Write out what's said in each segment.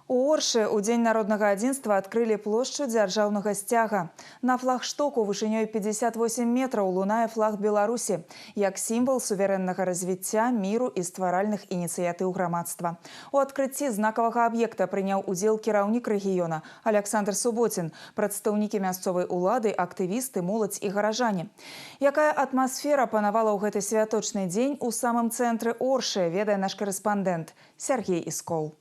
У Оршы ў дзень народнага адзінства адкрылі плошчу дзяржаўнага сцяга. На флагштоку вышынёй 58 метраў лунае флаг Беларусі, як сімвал суверэннага развіцця, міру і стваральных ініцыятыў грамадства. У адкрыцці знакавага аб'екта прыняў удзел кіраўнік рэгіёна Александр Суботин, прадстаўнікі мясцовай улады, актывісты, моладзь і гаражане. Якая атмасфера панавала ў гэты святочны дзень у самым цэнтры Оршы, ведае наш корэспандэнт Сергей Искол.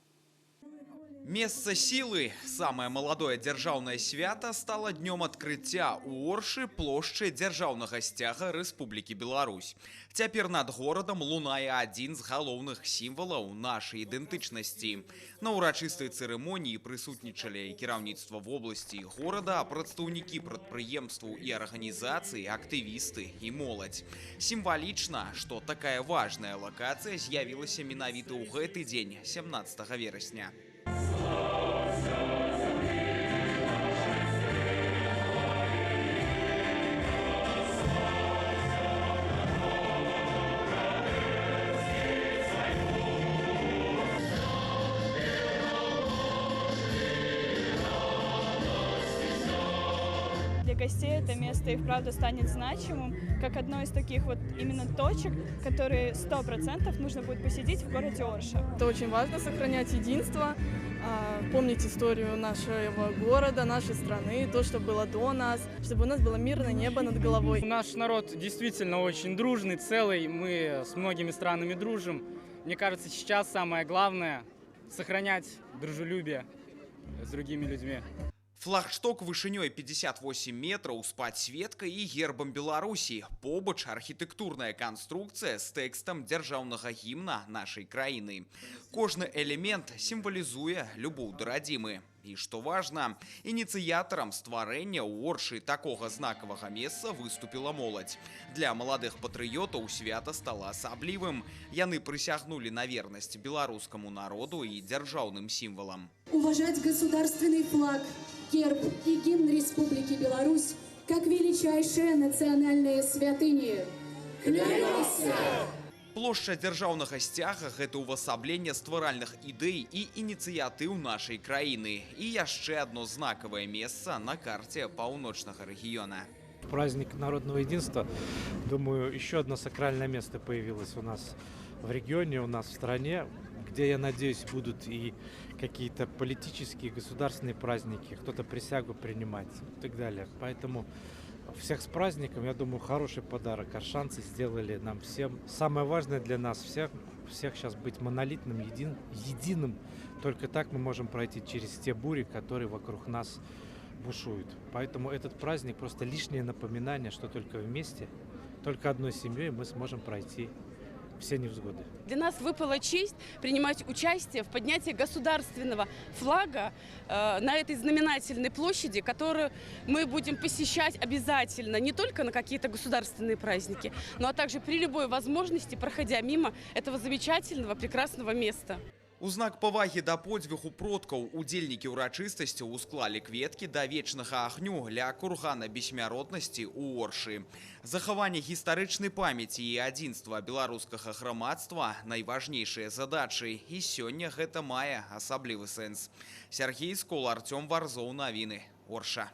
Место силы, самое молодое дзяржаўнае свято, стало днем открытия у Оршы плошчы дзяржаўнага сцяга Рэспублікі Беларусь. Цяпер над горадам лунае адзін з галоўных сімвалаў нашай ідэнтычнасці. На урачыстай цырымоніі прысутнічалі кіраўніцтва вобласці і горада, прадстаўнікі прадпрыемстваў і арганізацый, актывісты і моладзь. Сімвалічна, што такая важная лакацыя з'явілася менавіта ў гэты дзень, 17 верасня. Для гостей это место и вправду станет значимым, как одно из таких вот именно точек, которые 100% нужно будет посетить в городе Орша. Это очень важно — сохранять единство, помнить историю нашего города, нашей страны, то, что было до нас, чтобы у нас было мирное небо над головой. Наш народ действительно очень дружный, целый, мы с многими странами дружим. Мне кажется, сейчас самое главное — сохранять дружелюбие с другими людьми. Флагшток вышынёй 58 метраў з падсветкай і гербам Беларусі. Побач архітэктурная канструкцыя з тэкстам дзяржаўнага гімна нашай краіны. Кожны элемент сімвалізуе любоў да радзімы. І што важна, ініцыятарам стварэння ў Оршы такога знакавага месца выступіла моладзь. Для маладых патрыётаў свята стала асаблівым. Яны прысягнулі на вернасць беларускаму народу і дзяржаўным сімвалам. Уважать государственный флаг, герб и гимн Республики Беларусь как величайшие национальные святыни. Клянемся! Плошча дзяржаўнага сцяга – гэта ўвасабленне стваральных ідэй і ініцыятыў нашай краіны. І яшчэ одно знакавае месца на карте паўночнага рэгіёна. Праздник народного единства, думаю, еще одно сакральное место появилось у нас в регионе, у нас в стране, где, я надеюсь, будут и какие-то политические, государственные праздники, кто-то присягу принимать и так далее. Поэтому всех с праздником, я думаю, хороший подарок. Оршанцы сделали нам всем. Самое важное для нас всех сейчас быть монолитным, единым. Только так мы можем пройти через те бури, которые вокруг нас бушуют. Поэтому этот праздник просто лишнее напоминание, что только вместе, только одной семьей мы сможем пройти все невзгоды. Для нас выпала честь принимать участие в поднятии государственного флага на этой знаменательной площади, которую мы будем посещать обязательно не только на какие-то государственные праздники, но также при любой возможности, проходя мимо этого замечательного, прекрасного места. У знак павагі да подзвігу продкаў удзельнікі ўрачыстасцяў усклалі кветкі да вечнага агню ля кургана бессмяротнасці ў Оршы. Захаванне гістарычнай памяці і адзінства беларускага грамадства – найважнейшыя задачы, і сёння гэта мае асаблівы сэнс. Сергей Искол, Артём Варзоў, навіны, Орша.